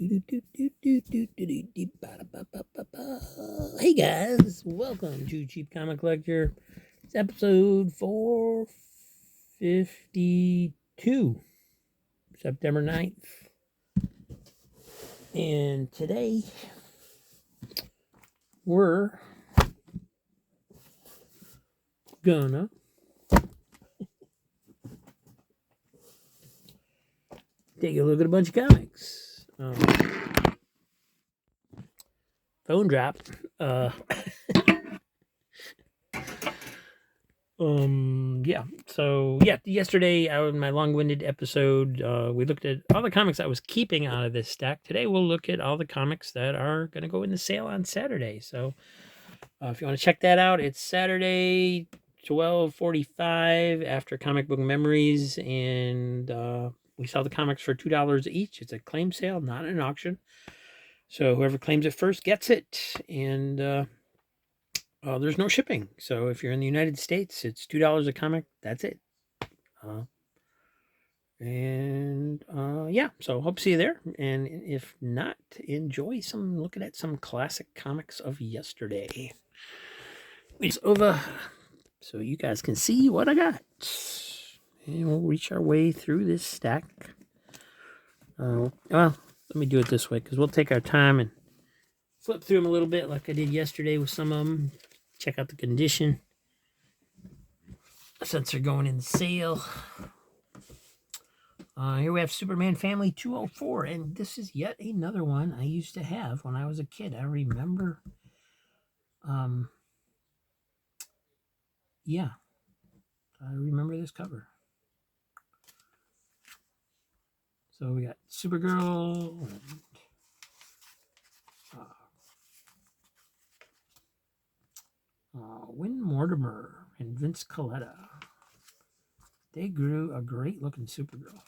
Hey guys, welcome to Cheap Comic Collector. It's episode 452, September 9th. And today we're gonna take a look at a bunch of comics. Phone drop. Yesterday, in my long-winded episode, we looked at all the comics I was keeping out of this stack. Today, we'll look at all the comics that are going to go in the sale on Saturday. So, if you want to check that out, it's Saturday, 12:45 after Comic Book Memories, and we sell the comics for $2 each. It's a claim sale, not an auction. So whoever claims it first gets it, and there's no shipping. So if you're in the United States, it's $2 a comic. That's it. So hope to see you there. And if not, enjoy looking at some classic comics of yesterday. It's over so you guys can see what I got. And we'll reach our way through this stack. Let me do it this way because we'll take our time and flip through them a little bit like I did yesterday with some of them. Check out the condition since they're going in sale. Here we have Superman Family 204, and this is yet another one I used to have when I was a kid. I remember, I remember this cover. So we got Supergirl, and Win Mortimer and Vince Coletta. They grew a great-looking Supergirl.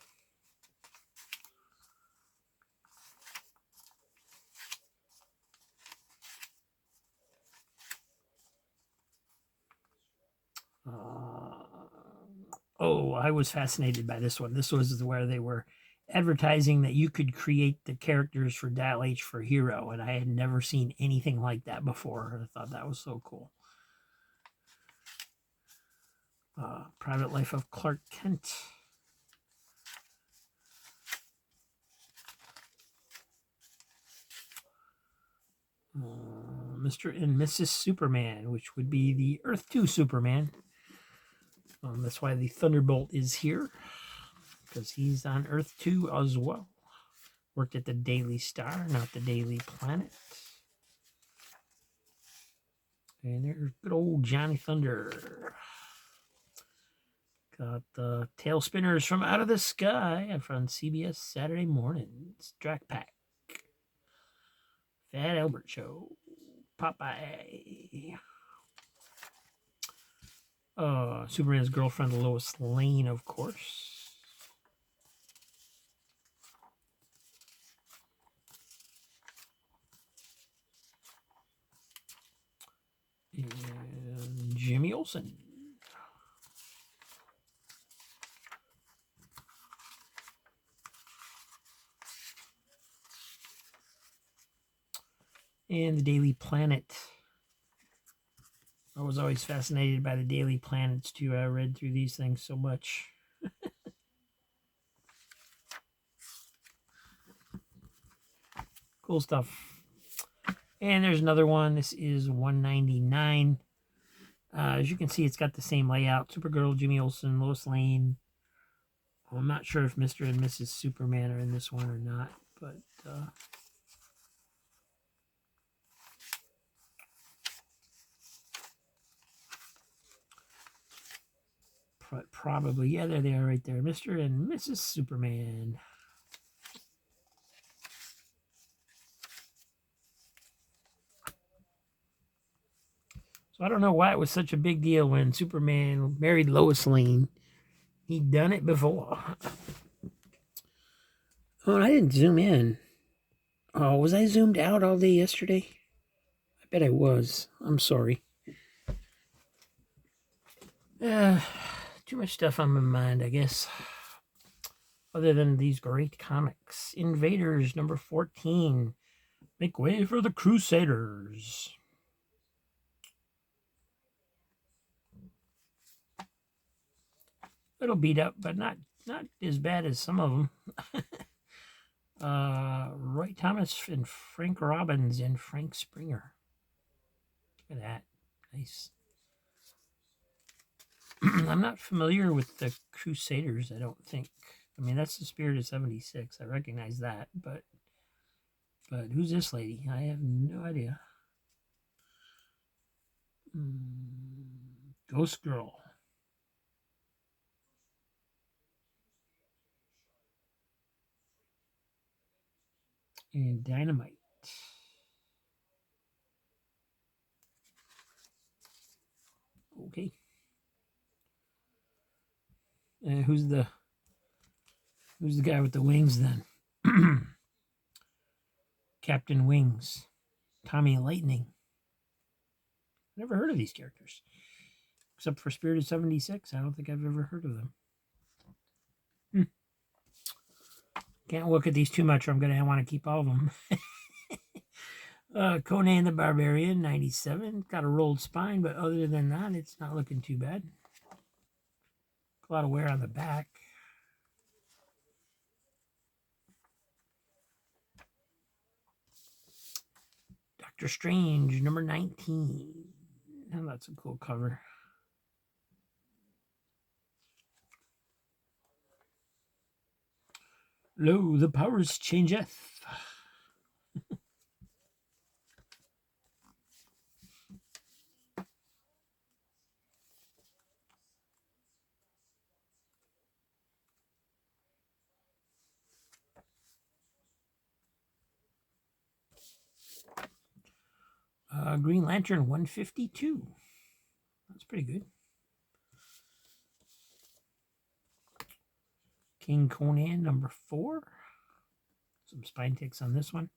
I was fascinated by this one. This was where they were advertising that you could create the characters for Dial H for Hero, and I had never seen anything like that before. I thought that was so cool. Private Life of Clark Kent. Mr. and Mrs. Superman, which would be the Earth 2 Superman. That's why the Thunderbolt is here, because he's on Earth 2 as well. Worked at the Daily Star, not the Daily Planet. And there's good old Johnny Thunder. Got the Tail Spinners from Out of the Sky from CBS Saturday mornings. Drac Pack. Fat Albert Show. Popeye. Superman's girlfriend, Lois Lane, of course. And Jimmy Olsen. And the Daily Planet. I was always fascinated by the Daily Planets, too. I read through these things so much. Cool stuff. And there's another one. This is $1.99. As you can see, it's got the same layout. Supergirl, Jimmy Olsen, Lois Lane. I'm not sure if Mr. and Mrs. Superman are in this one or not, but probably, yeah, there they are right there. Mr. and Mrs. Superman. So I don't know why it was such a big deal when Superman married Lois Lane. He'd done it before. Oh, and I didn't zoom in. Oh, was I zoomed out all day yesterday? I bet I was. I'm sorry. Too much stuff on my mind, I guess. other than these great comics. Invaders number 14. Make way for the Crusaders. Little beat up, but not as bad as some of them. Roy Thomas and Frank Robbins and Frank Springer. Look at that. Nice. I'm not familiar with the Crusaders, I don't think. I mean, that's the Spirit of 76. I recognize that, but who's this lady? I have no idea. Ghost Girl. And Dynamite. Okay. Who's the guy with the wings then? Captain Wings. Tommy Lightning. Never heard of these characters. Except for Spirited 76. I don't think I've ever heard of them. Can't look at these too much or I'm going to want to keep all of them. Conan the Barbarian, 97. Got a rolled spine, but other than that, it's not looking too bad. A lot of wear on the back. Doctor Strange, number 19. Oh, that's a cool cover. Lo, the powers changeth. Green Lantern 152. That's pretty good. King Conan number 4. Some spine ticks on this one.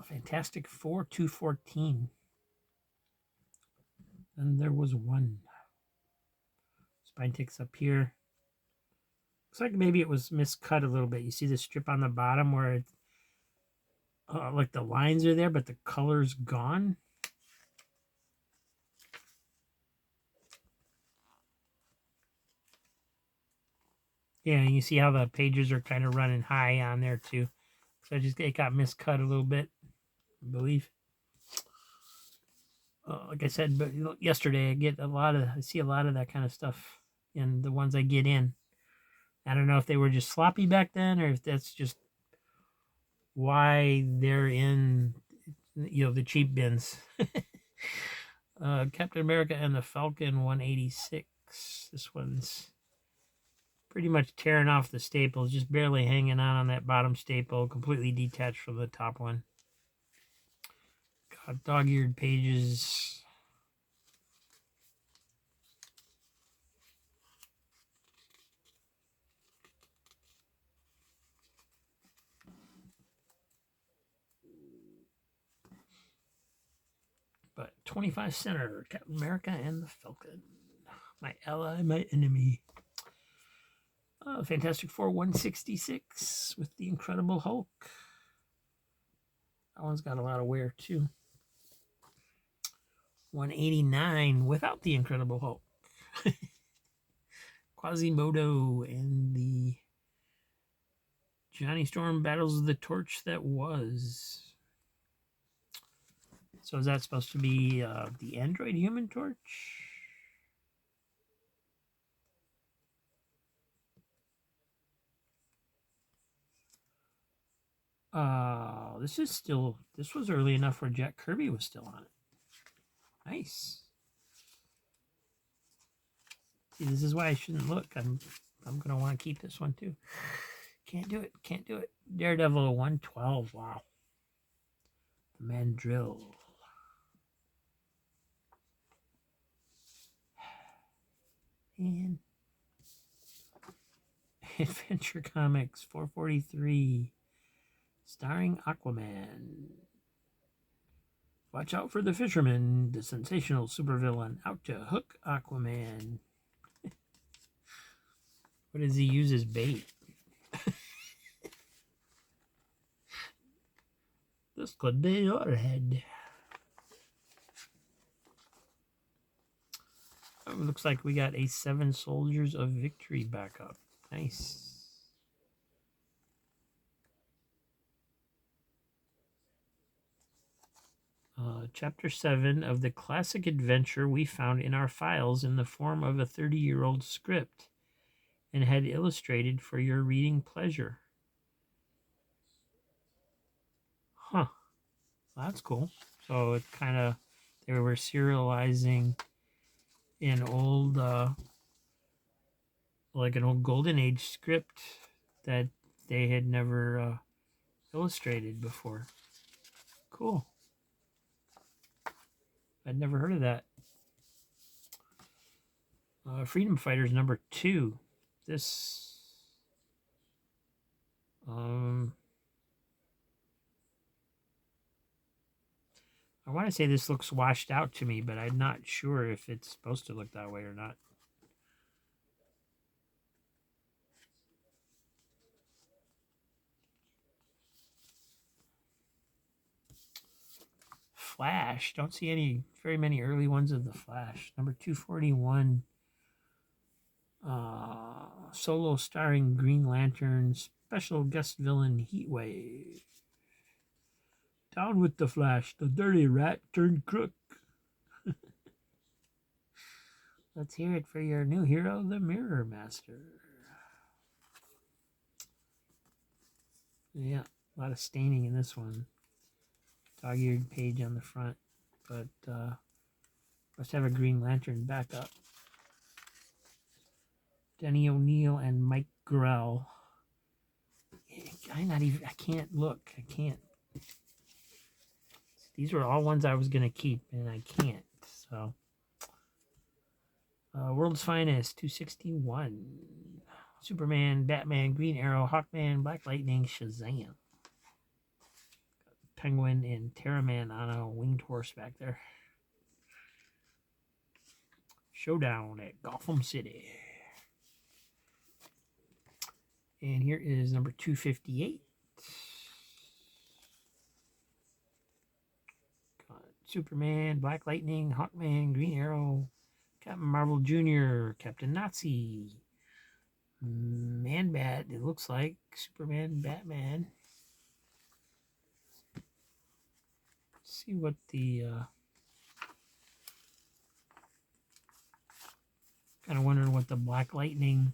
Fantastic Four 214. And there was one. Spine ticks up here. Looks like maybe it was miscut a little bit. You see the strip on the bottom where it, like the lines are there, but the color's gone. Yeah, and you see how the pages are kind of running high on there too. So it got miscut a little bit, I believe. Like I said, but yesterday I see a lot of that kind of stuff in the ones I get in. I don't know if they were just sloppy back then or if that's just why they're in, the cheap bins. Captain America and the Falcon 186. This one's pretty much tearing off the staples, just barely hanging on that bottom staple, completely detached from the top one. Got dog-eared pages. But 25 center, Captain America and the Falcon. My ally, my enemy. Fantastic Four 166 with the Incredible Hulk. That one's got a lot of wear too. 189 without the Incredible Hulk. Quasimodo and the Johnny Storm Battles the Torch that was. So is that supposed to be the Android Human Torch? This was early enough where Jack Kirby was still on it. Nice. See, this is why I shouldn't look. I'm gonna want to keep this one too. Can't do it. Daredevil 112. Wow. The Mandrill. And Adventure Comics 443. Starring Aquaman. Watch out for the fisherman, the sensational supervillain out to hook Aquaman. What does he use as bait? This could be your head. It looks like we got a 7 Soldiers of Victory backup. Nice. Chapter 7 of the classic adventure we found in our files in the form of a 30-year-old script and had illustrated for your reading pleasure. Huh. Well, that's cool. So it kind of, they were serializing an old, like an old Golden Age script that they had never illustrated before. Cool. I'd never heard of that. Freedom Fighters number 2. This, I want to say this looks washed out to me, but I'm not sure if it's supposed to look that way or not. Flash. Don't see very many early ones of the Flash. Number 241. Solo starring Green Lantern, special guest villain Heatwave. Down with the Flash, the dirty rat turned crook. Let's hear it for your new hero, the Mirror Master. Yeah, a lot of staining in this one. Dog-eared page on the front, but must have a Green Lantern backup. Denny O'Neil and Mike Grell. I can't look. I can't. These were all ones I was going to keep, and I can't. So, World's Finest, 261. Superman, Batman, Green Arrow, Hawkman, Black Lightning, Shazam. Penguin and Terraman on a winged horse back there. Showdown at Gotham City. And here is number 258. Superman, Black Lightning, Hawkman, Green Arrow, Captain Marvel Jr., Captain Nazi, Man-Bat, it looks like, Superman, Batman. Let's see what the... kind of wondering what the Black Lightning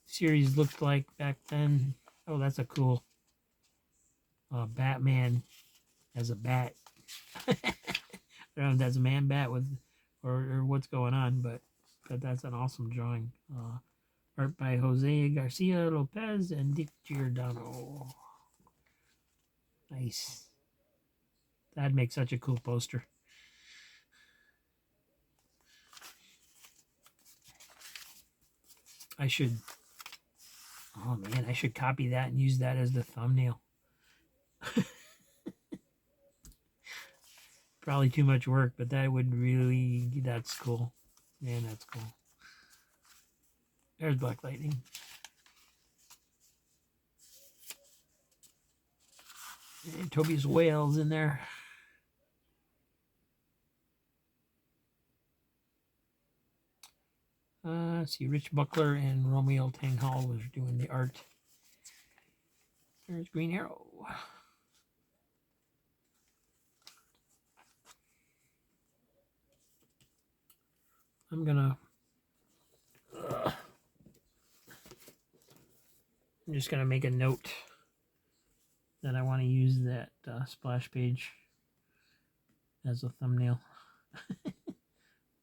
series looked like back then. Oh, that's a cool Batman as a bat. I don't know if that's a man bat with or what's going on, but that's an awesome drawing. Art by Jose Garcia Lopez and Dick Giordano. Nice. That'd make such a cool poster. I should copy that and use that as the thumbnail. Probably too much work, but that's cool. Man, that's cool. There's Black Lightning. And Tobias Whale's in there. Let's see, Rich Buckler and Romeo Tanghal was doing the art. There's Green Arrow. I'm just gonna make a note that I want to use that splash page as a thumbnail.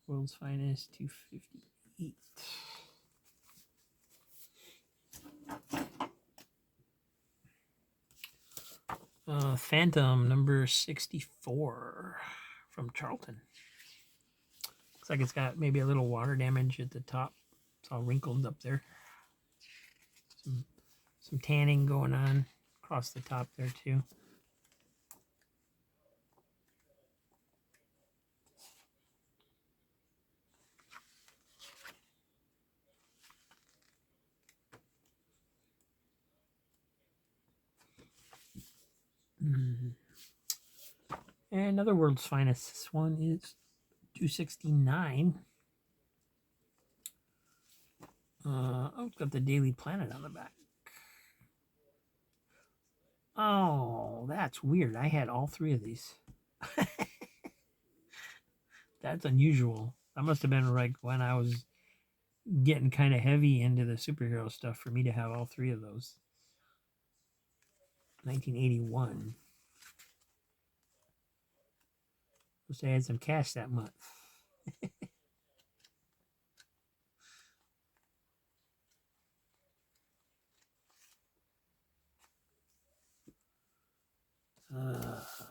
World's Finest 258. Phantom number 64 from Charlton. Looks like it's got maybe a little water damage at the top. It's all wrinkled up there. Some tanning going on across the top there too. Mm. And another World's Finest. This one is $269. Oh, it's got the Daily Planet on the back. Oh, that's weird. I had all three of these. That's unusual. That must have been like when I was getting kind of heavy into the superhero stuff for me to have all three of those. 1981. Must have had some cash that month.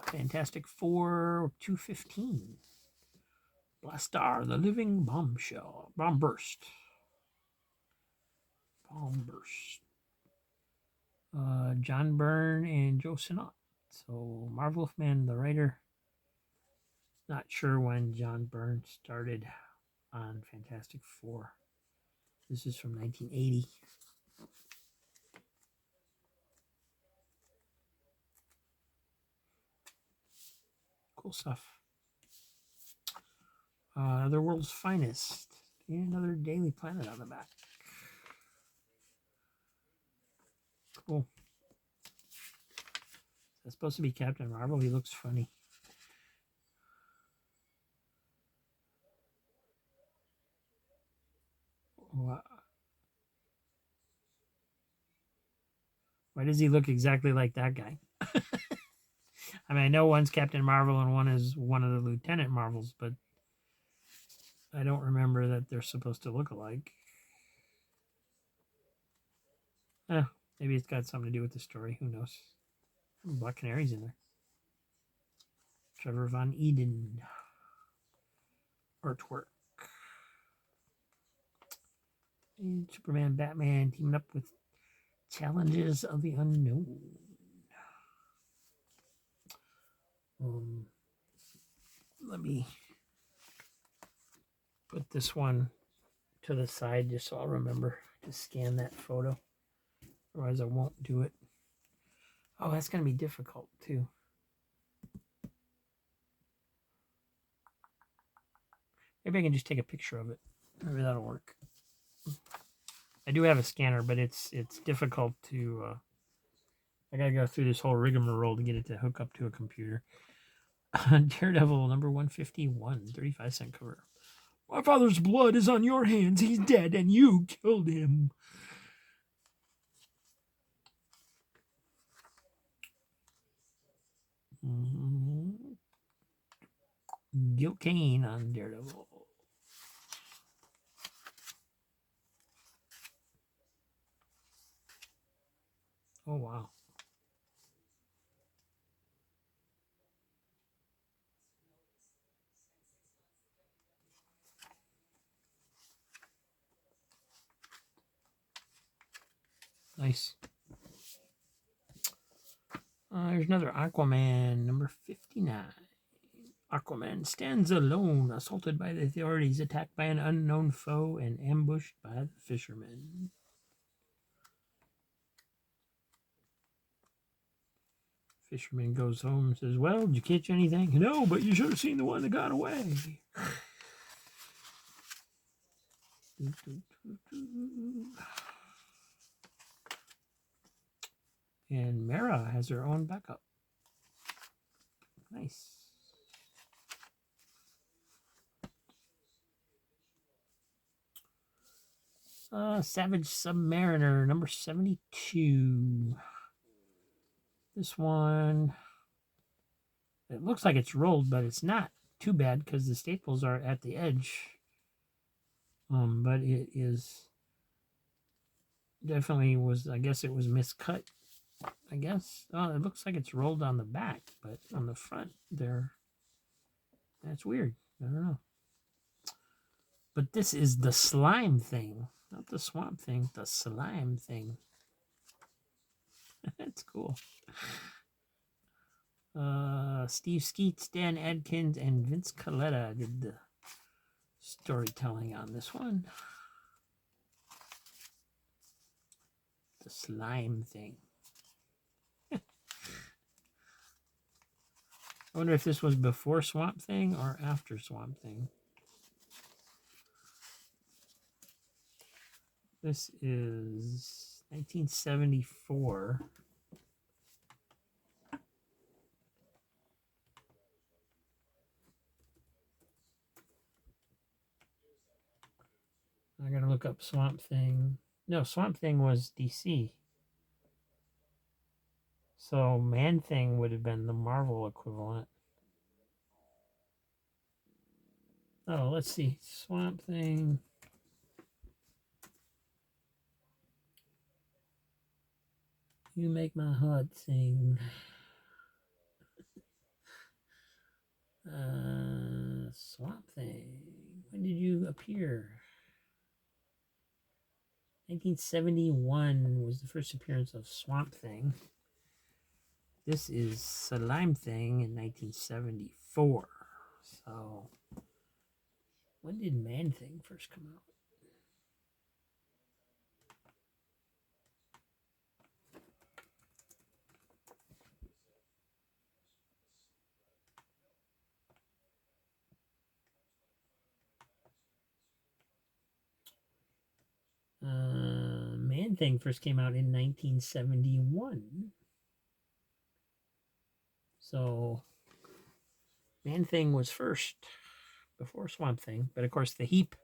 Fantastic Four 215. Blastar, the living bombshell. Bomb burst. John Byrne and Joe Sinnott. So Marv Wolfman, the writer. Not sure when John Byrne started on Fantastic Four. This is from 1980. Cool stuff. Another World's Finest. And another Daily Planet on the back. Cool. That's supposed to be Captain Marvel. He looks funny. Why does he look exactly like that guy? I mean, I know one's Captain Marvel and one is one of the Lieutenant Marvels, but I don't remember that they're supposed to look alike. Maybe it's got something to do with the story. Who knows? Black Canary's in there. Trevor Von Eden. Artwork. And Superman, Batman teaming up with Challenges of the Unknown. Let me put this one to the side just so I'll remember to scan that photo. Otherwise, I won't do it. Oh, that's going to be difficult, too. Maybe I can just take a picture of it. Maybe that'll work. I do have a scanner, but it's difficult to... I got to go through this whole rigmarole to get it to hook up to a computer. Daredevil number 151, 35-cent cover. My father's blood is on your hands. He's dead, and you killed him. Gil Kane on Daredevil. Oh, wow. Nice. There's another Aquaman, number 59. Aquaman stands alone, assaulted by the authorities, attacked by an unknown foe, and ambushed by the fishermen. Fisherman goes home and says, well, did you catch anything? No, but you should have seen the one that got away. And Mara has her own backup. Nice. Savage Submariner, number 72. This one, it looks like it's rolled, but it's not too bad because the staples are at the edge. But it is definitely was, I guess it was miscut. I guess. Oh, it looks like it's rolled on the back, but on the front there, that's weird. I don't know. But this is the slime thing, not the swamp thing, the slime thing. That's cool. Steve Skeets, Dan Adkins, and Vince Coletta did the storytelling on this one. The slime thing. I wonder if this was before Swamp Thing or after Swamp Thing. This is 1974. I gotta look up Swamp Thing. No, Swamp Thing was DC. So Man Thing would have been the Marvel equivalent. Oh, let's see. Swamp Thing. You make my heart sing. Swamp Thing. When did you appear? 1971 was the first appearance of Swamp Thing. This is Slime Thing in 1974. So, when did Man Thing first come out? Man Thing first came out in 1971. So, Man Thing was first before Swamp Thing. But of course, the Heap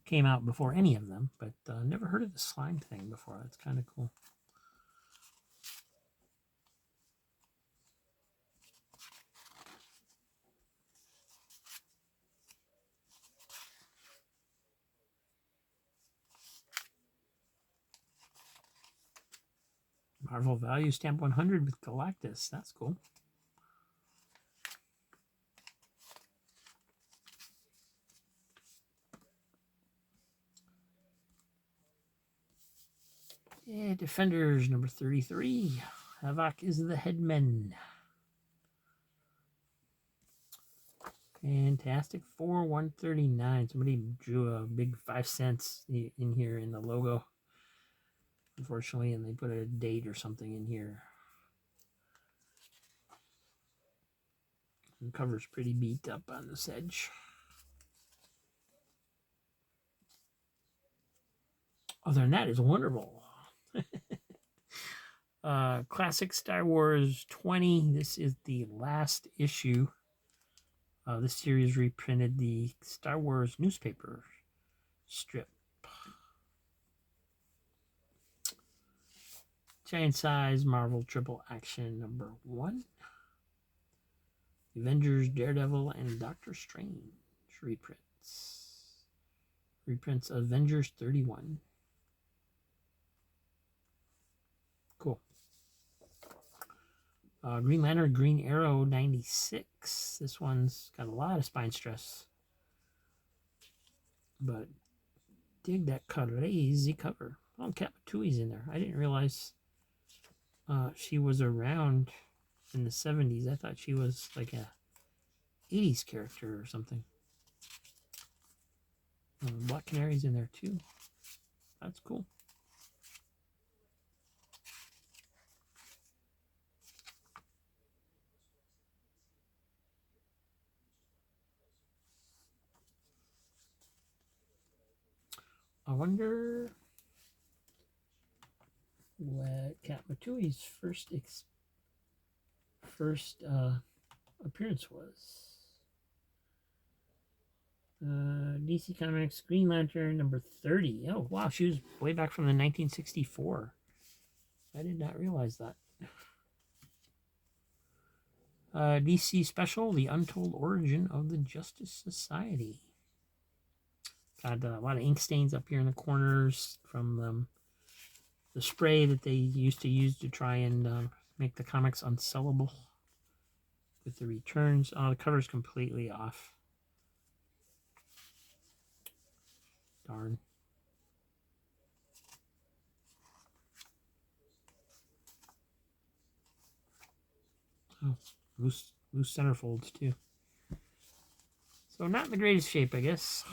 came out before any of them. But never heard of the Slime Thing before. That's kind of cool. Marvel Value Stamp 100 with Galactus. That's cool. Yeah, Defenders number 33. Havoc is the headman. Fantastic. 4/139. Somebody drew a big 5 cents in here in the logo, unfortunately, and they put a date or something in here. The cover's pretty beat up on this edge. Other than that, it's wonderful. Classic Star Wars 20. This is the last issue. This series reprinted the Star Wars newspaper strip. Giant size Marvel Triple Action number 1. Avengers, Daredevil, and Doctor Strange reprints. Reprints Avengers 31. Cool. Green Lantern, Green Arrow 96. This one's got a lot of spine stress. But dig that crazy cover. Oh, Kat Matui's in there. I didn't realize she was around in the 70s. I thought she was like a 80s character or something. Black Canary's in there too. That's cool. I wonder what Kat Matui's first appearance was. DC Comics Green Lantern number 30. Oh, wow, she was way back from the 1964. I did not realize that. DC Special, The Untold Origin of the Justice Society. Got a lot of ink stains up here in the corners from the spray that they used to use to try and make the comics unsellable with the returns. Oh, the cover's completely off. Darn. Oh, loose centerfolds too. So not in the greatest shape, I guess.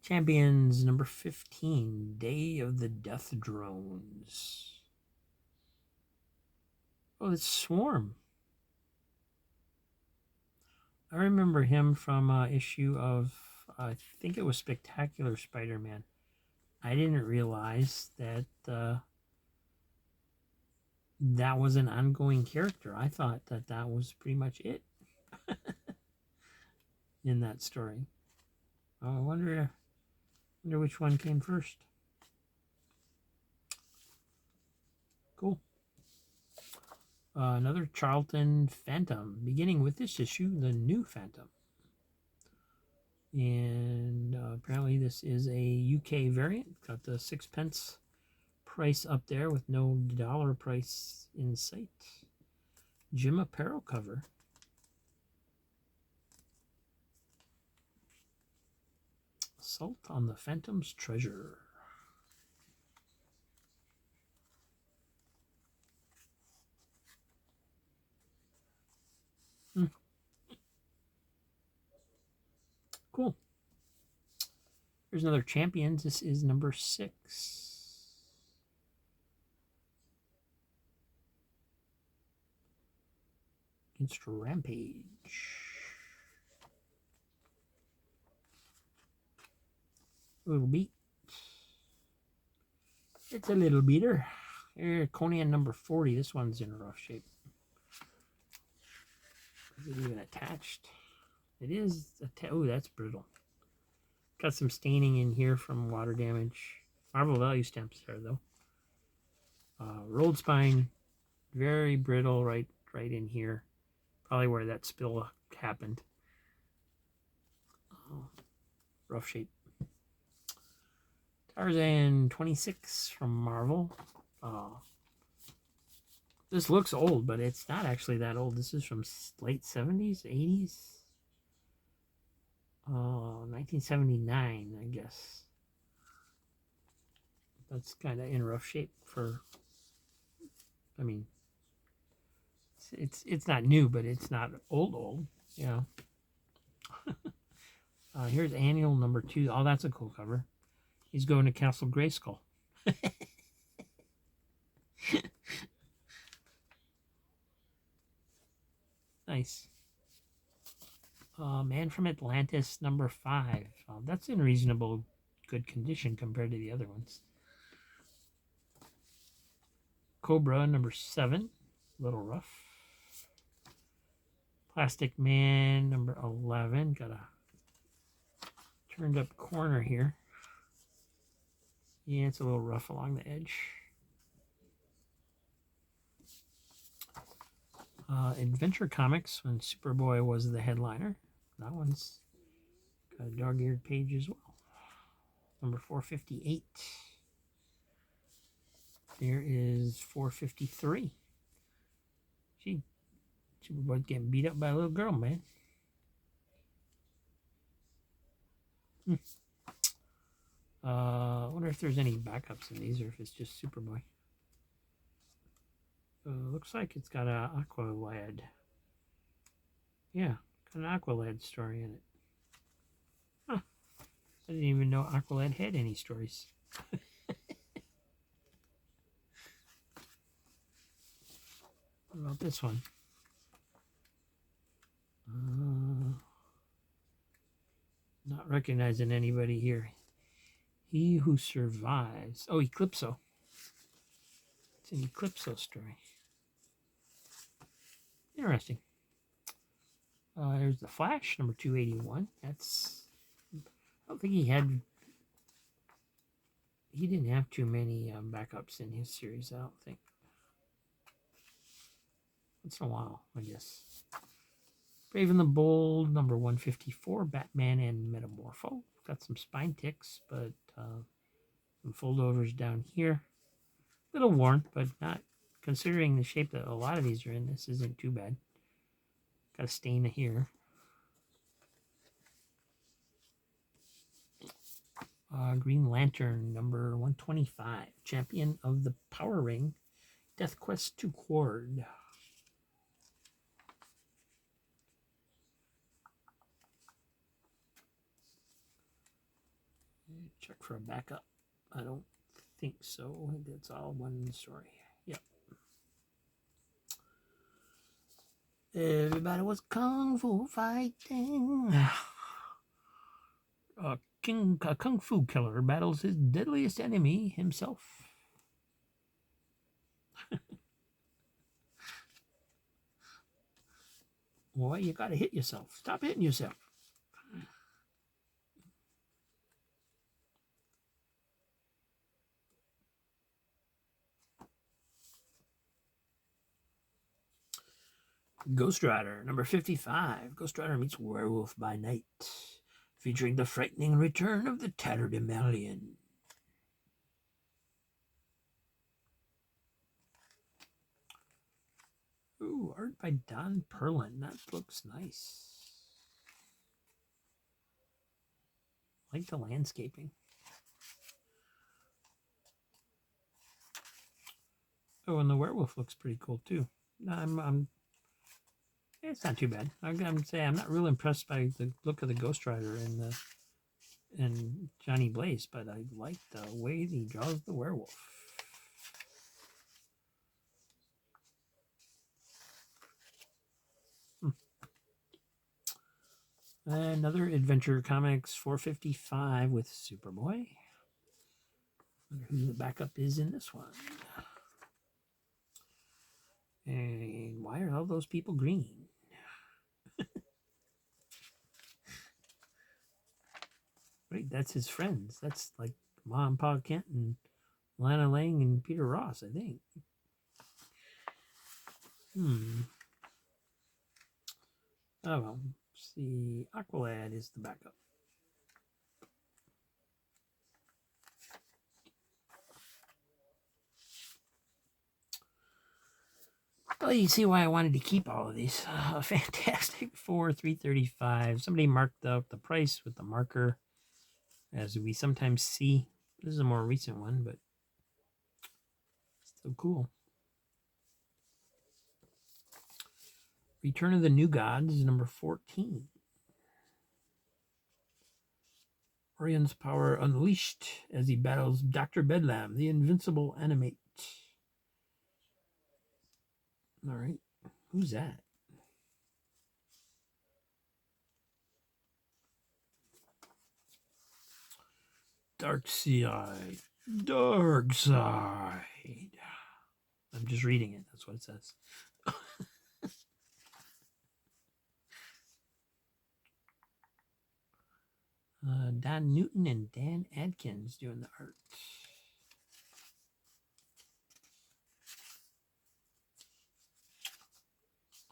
Champions number 15, Day of the Death Drones. Oh, it's Swarm. I remember him from issue of, I think it was Spectacular Spider-Man. I didn't realize that that was an ongoing character. I thought that that was pretty much it in that story. Oh, I wonder which one came first. Cool. Another Charlton Phantom, beginning with this issue, the new Phantom. And apparently this is a UK variant. Got the 6p price up there with no dollar price in sight. Jim Apparel cover. Assault on the Phantom's Treasure. Cool. Here's another Champions. This is number 6. Against Rampage. A little beat. It's a little beater. Here, Conan number 40. This one's in rough shape. Is it even attached? It is. Oh, that's brittle. Got some staining in here from water damage. Marvel value stamps there, though. Rolled spine. Very brittle right in here. Probably where that spill happened. Rough shape. Tarzan 26 from Marvel. This looks old, but it's not actually that old. This is from late 70s, 80s. 1979, I guess. That's kind of in rough shape for, I mean, it's not new, but it's not old, you know. Here's annual number 2. Oh, that's a cool cover. He's going to Castle Grayskull. Nice. Man from Atlantis number 5. That's in reasonable good condition compared to the other ones. Cobra number 7. A little rough. Plastic Man number 11. Got a turned up corner here. Yeah, it's a little rough along the edge. Adventure Comics, when Superboy was the headliner. That one's got a dog-eared page as well. Number 458. There is 453. Superboy's getting beat up by a little girl, man. I wonder if there's any backups in these or if it's just Superboy. Looks like it's got an Aqualad. Yeah, got an Aqualad story in it. Huh. I didn't even know Aqualad had any stories. What about this one? Not recognizing anybody here. He Who Survives. Oh, Eclipso. It's an Eclipso story. Interesting. There's the Flash, number 281. That's. I don't think he didn't have too many backups in his series, I don't think. Once in a while, I guess. Brave and the Bold, number 154, Batman and Metamorpho. Got some spine ticks, but some foldovers down here. A little worn, but not, considering the shape that a lot of these are in, this isn't too bad. Got a stain here. Green Lantern, number 125, Champion of the Power Ring, Death Quest 2 Cord. Check for a backup. I don't think so. I think that's all one story. Yep. Everybody was kung fu fighting. A kung fu killer battles his deadliest enemy, himself. Boy, you gotta hit yourself. Stop hitting yourself. Ghost Rider, number 55. Ghost Rider meets Werewolf by Night, featuring the frightening return of the Tatterdemalion. Ooh, art by Don Perlin. That looks nice. I like the landscaping. Oh, and the werewolf looks pretty cool too. It's not too bad. I'm say I'm not real impressed by the look of the Ghost Rider and Johnny Blaze, but I like the way he draws the werewolf. Another Adventure Comics 455 with Superboy. Wonder who the backup is in this one. And why are all those people green? Wait, that's his friends. That's like Ma and Pa Kent and Lana Lang and Peter Ross, I think. Oh well. See, Aqualad is the backup. Well, you see why I wanted to keep all of these. Fantastic Four 335. Somebody marked up the price with the marker, as we sometimes see. This is a more recent one, but still cool. Return of the New Gods, number 14. Orion's power unleashed as he battles Dr. Bedlam, the invincible animate. All right. Who's that? Dark Side. Dark Side. I'm just reading it. That's what it says. Don Newton and Dan Adkins doing the art.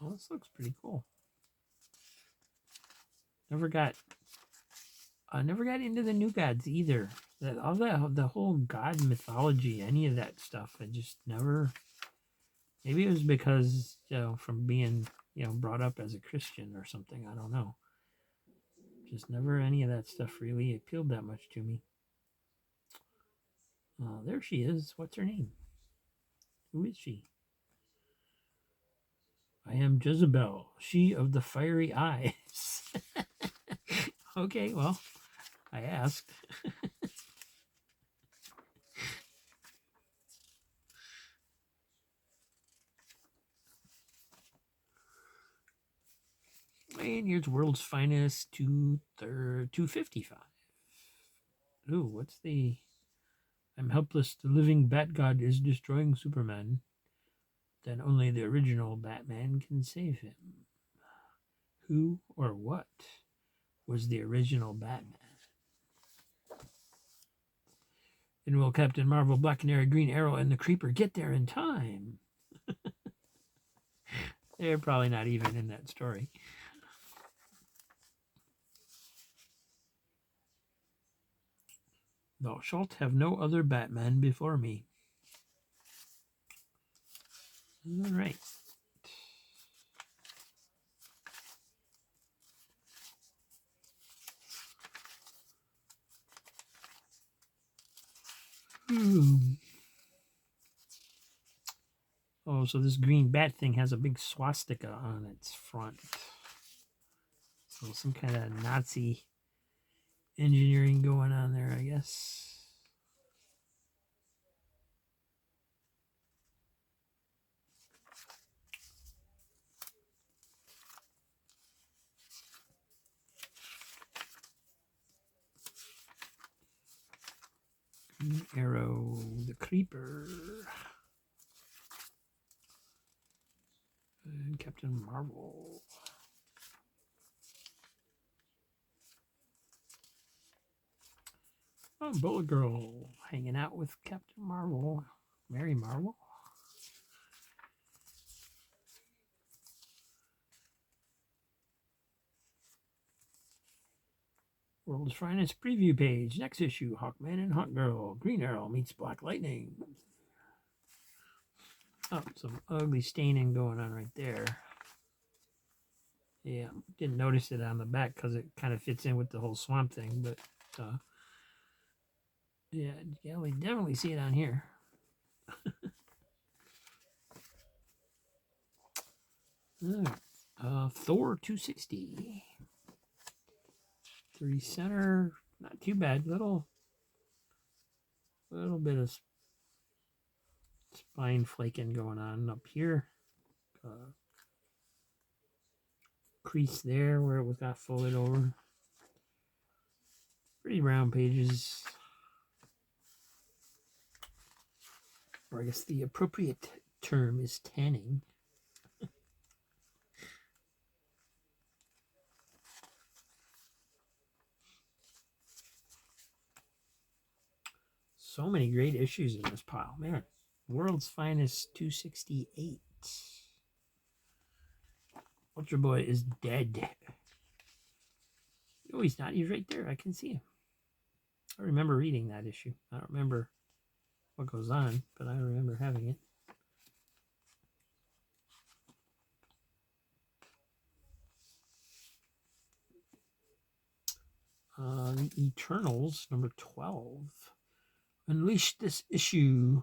Oh, this looks pretty cool. Never got into the New Gods either. The whole god mythology, any of that stuff, I just never. Maybe it was because from being brought up as a Christian or something. I don't know. Just never any of that stuff really appealed that much to me. There she is. What's her name? Who is she? I am Jezebel, she of the fiery eyes. Okay, well, I asked. And here's World's Finest 255. Ooh, what's the... I'm helpless. The living Bat God is destroying Superman. Then only the original Batman can save him. Who or what was the original Batman? And will Captain Marvel, Black Canary, Green Arrow, and the Creeper get there in time? They're probably not even in that story. Thou shalt have no other Batman before me. All right. Oh, so this green bat thing has a big swastika on its front. So some kind of Nazi engineering going on there, I guess. Green Arrow, the Creeper, and Captain Marvel. Oh, Bullet Girl hanging out with Captain Marvel, Mary Marvel. World's Finest preview page. Next issue, Hawkman and Hawkgirl. Green Arrow meets Black Lightning. Oh, some ugly staining going on right there. Yeah, didn't notice it on the back because it kind of fits in with the whole swamp thing. But, yeah, we definitely see it on here. Thor 260. 3 center, not too bad. Little bit of spine flaking going on up here. Crease there where it was got folded over. Pretty round pages. Or I guess the appropriate term is tanning. So many great issues in this pile, man. World's Finest 268. Ultra Boy is dead. No, he's not. He's right there. I can see him. I remember reading that issue. I don't remember what goes on, but I remember having it. The Eternals, number 12. Unleash this issue,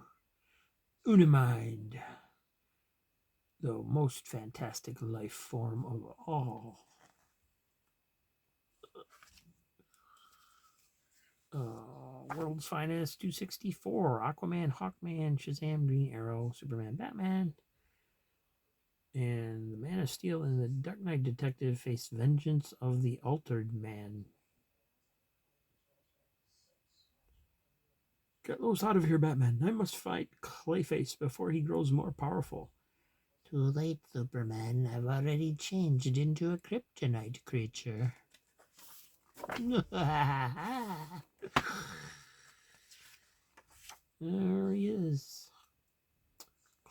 Unimind, the most fantastic life form of all. World's Finest 264. Aquaman, Hawkman, Shazam, Green Arrow, Superman, Batman. And the Man of Steel and the Dark Knight Detective face vengeance of the Altered Man. Get those out of here, Batman. I must fight Clayface before he grows more powerful. Too late, Superman. I've already changed into a kryptonite creature. There he is.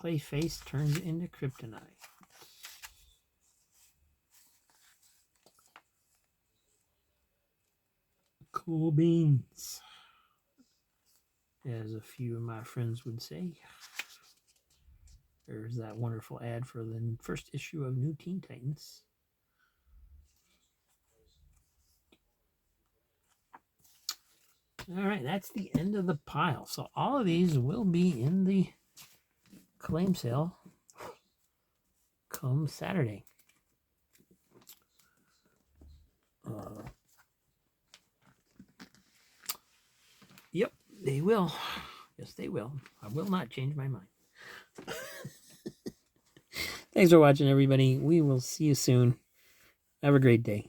Clayface turns into kryptonite. Cool beans, as a few of my friends would say. There's that wonderful ad for the first issue of New Teen Titans. All right, that's the end of the pile. So all of these will be in the claim sale come Saturday. Yep, they will. Yes, they will. I will not change my mind. Thanks for watching, everybody. We will see you soon. Have a great day.